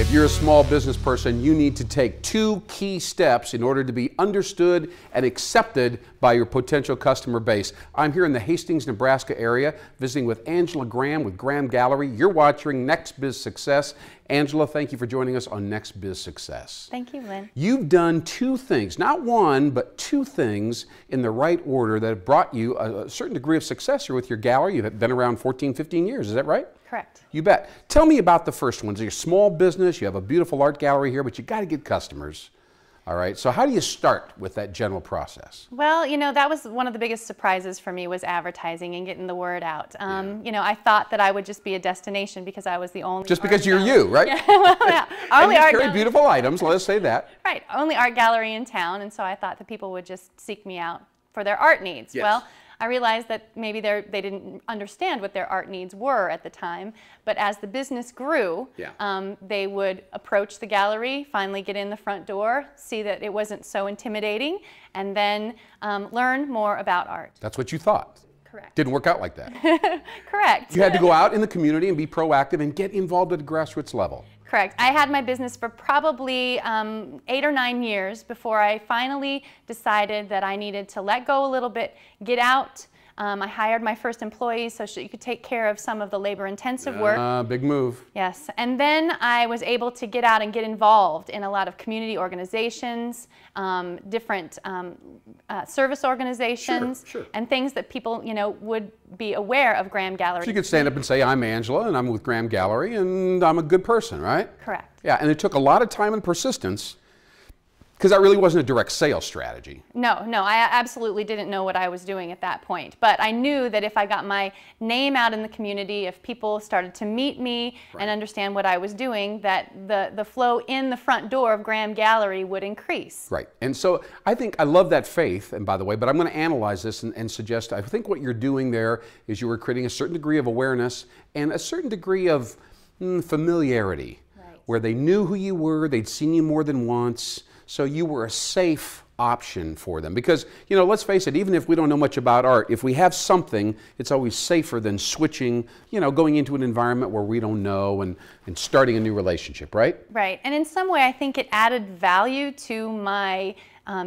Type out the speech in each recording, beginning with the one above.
If you're a small business person, you need to take 2 key steps in order to be understood and accepted by your potential customer base. I'm here in the Hastings, Nebraska area visiting with Angela Graham with Graham Gallery. You're watching Next Biz Success. Angela, thank you for joining us on Next Biz Success. Thank you, Lynn. You've done 2 things, not one, but 2 things in the right order that have brought you a certain degree of success here with your gallery. You've been around 14, 15 years, is that right? Correct. You bet. Tell me about the first one. You're a small business, you have a beautiful art gallery here, but you got to get customers. All right, so how do you start with that general process? Well, you know, that was one of the biggest surprises for me, was advertising and getting the word out. You know, I thought that I would just be a destination because I was the only Just because you're you, right? Yeah, well, yeah. And you carry beautiful items, let us say that. Right, only art gallery in town, and so I thought that people would just seek me out for their art needs. Yes. Well, I realized that maybe they didn't understand what their art needs were at the time, but as the business grew, they would approach the gallery, finally get in the front door, see that it wasn't so intimidating, and then learn more about art. That's what you thought. Correct. Didn't work out like that. Correct. You had to go out in the community and be proactive and get involved at the grassroots level. Correct. I had my business for probably 8 or 9 years before I finally decided that I needed to let go a little bit, get out. I hired my first employees so she could take care of some of the labor-intensive work. Big move. Yes, and then I was able to get out and get involved in a lot of community organizations, different service organizations, and things that people, you know, would be aware of Graham Gallery. So you could stand up and say, I'm Angela, and I'm with Graham Gallery, and I'm a good person, right? Correct. Yeah, and it took a lot of time and persistence, because that really wasn't a direct sales strategy. No, I absolutely didn't know what I was doing at that point. But I knew that if I got my name out in the community, if people started to meet me and understand what I was doing, that the flow in the front door of Graham Gallery would increase. Right. And so I think, I love that faith, and by the way, but I'm going to analyze this and suggest, I think what you're doing there is you were creating a certain degree of awareness and a certain degree of familiarity, where they knew who you were, they'd seen you more than once. So you were a safe option for them. Because, you know, let's face it, even if we don't know much about art, if we have something, it's always safer than switching, you know, going into an environment where we don't know and starting a new relationship, right? Right. And in some way, I think it added value to my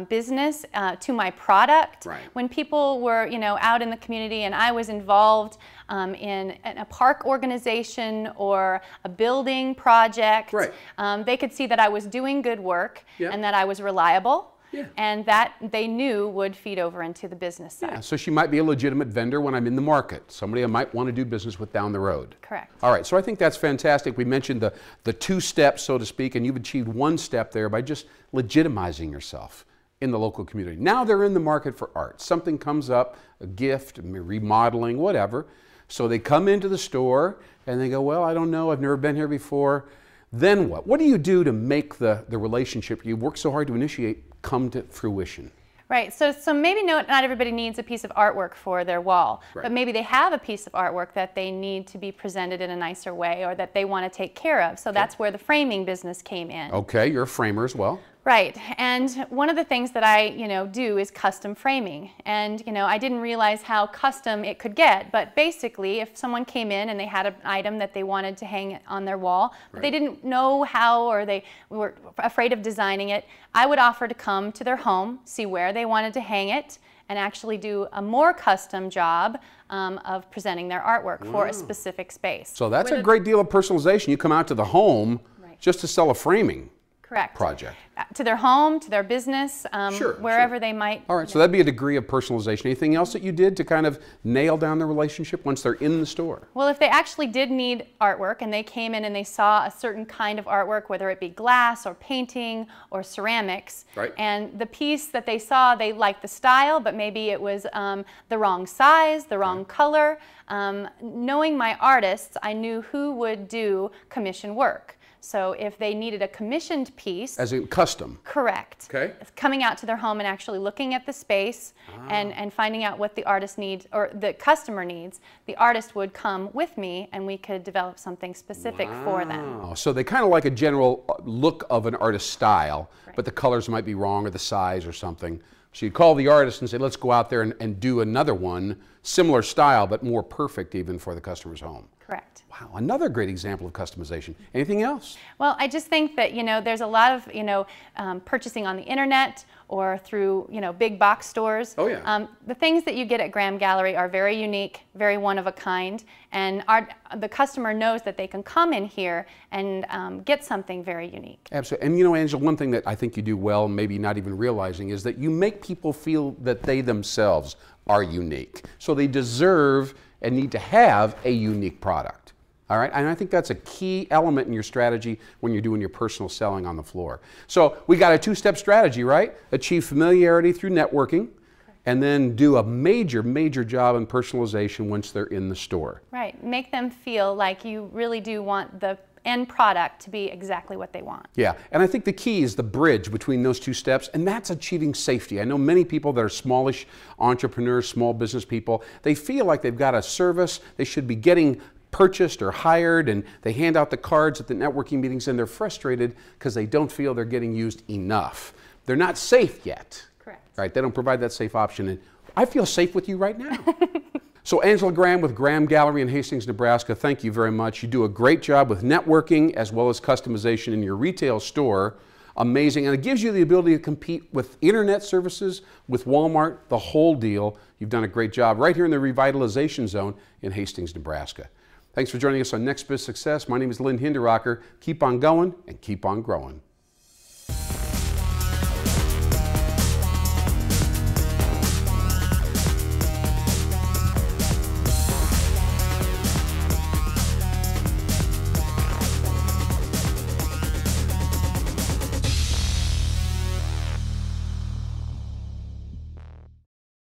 business, to my product. Right. When people were, you know, out in the community and I was involved in a park organization or a building project, they could see that I was doing good work and that I was reliable. And that they knew would feed over into the business side. Yeah, so she might be a legitimate vendor when I'm in the market, somebody I might want to do business with down the road. Correct. All right, so I think that's fantastic. We mentioned the 2 steps, so to speak, and you've achieved 1 step there by just legitimizing yourself in the local community. Now they're in the market for art. Something comes up, a gift, remodeling, whatever. So they come into the store and they go, well, I don't know, I've never been here before. Then what? What do you do to make the relationship you work so hard to initiate come to fruition? Right, so maybe not everybody needs a piece of artwork for their wall, but maybe they have a piece of artwork that they need to be presented in a nicer way or that they want to take care of. So that's where the framing business came in. Okay, you're a framer as well. Right, and one of the things that I, you know, do is custom framing. And, you know, I didn't realize how custom it could get, but basically if someone came in and they had an item that they wanted to hang on their wall, but they didn't know how or they were afraid of designing it, I would offer to come to their home, see where they wanted to hang it, and actually do a more custom job of presenting their artwork for a specific space. So that's a great deal of personalization. You come out to the home just to sell a framing project. To their home, to their business, wherever they might. All right, so that'd be a degree of personalization. Anything else that you did to kind of nail down the relationship once they're in the store? Well, if they actually did need artwork and they came in and they saw a certain kind of artwork, whether it be glass or painting or ceramics, and the piece that they saw, they liked the style, but maybe it was the wrong size, the wrong color. Knowing my artists, I knew who would do commission work. So if they needed a commissioned piece. As in custom. Correct. Okay. Coming out to their home and actually looking at the space and finding out what the artist needs or the customer needs, the artist would come with me and we could develop something specific for them. So they kind of like a general look of an artist's style, but the colors might be wrong or the size or something. So you call the artist and say, let's go out there and do another one, similar style, but more perfect even for the customer's home. Correct. Wow, another great example of customization. Anything else? Well, I just think that, there's a lot of, purchasing on the internet or through, big box stores. Oh, yeah. The things that you get at Graham Gallery are very unique, very one of a kind, and the customer knows that they can come in here and get something very unique. Absolutely. And Angela, one thing that I think you do well, maybe not even realizing, is that you make people feel that they themselves are unique. So they deserve and need to have a unique product. All right, and I think that's a key element in your strategy when you're doing your personal selling on the floor. So we got a two-step strategy, right? Achieve familiarity through networking, and then do a major, major job in personalization once they're in the store. Right, make them feel like you really do want the end product to be exactly what they want. Yeah, and I think the key is the bridge between those two steps, and that's achieving safety. I know many people that are smallish entrepreneurs, small business people, they feel like they've got a service, they should be getting purchased or hired, and they hand out the cards at the networking meetings and they're frustrated because they don't feel they're getting used enough. They're not safe yet. Correct. Right? They don't provide that safe option, and I feel safe with you right now. So Angela Graham with Graham Gallery in Hastings, Nebraska, thank you very much. You do a great job with networking as well as customization in your retail store. Amazing, and it gives you the ability to compete with internet services, with Walmart, the whole deal. You've done a great job right here in the revitalization zone in Hastings, Nebraska. Thanks for joining us on Next Biz Success. My name is Lynn Hinderaker. Keep on going and keep on growing.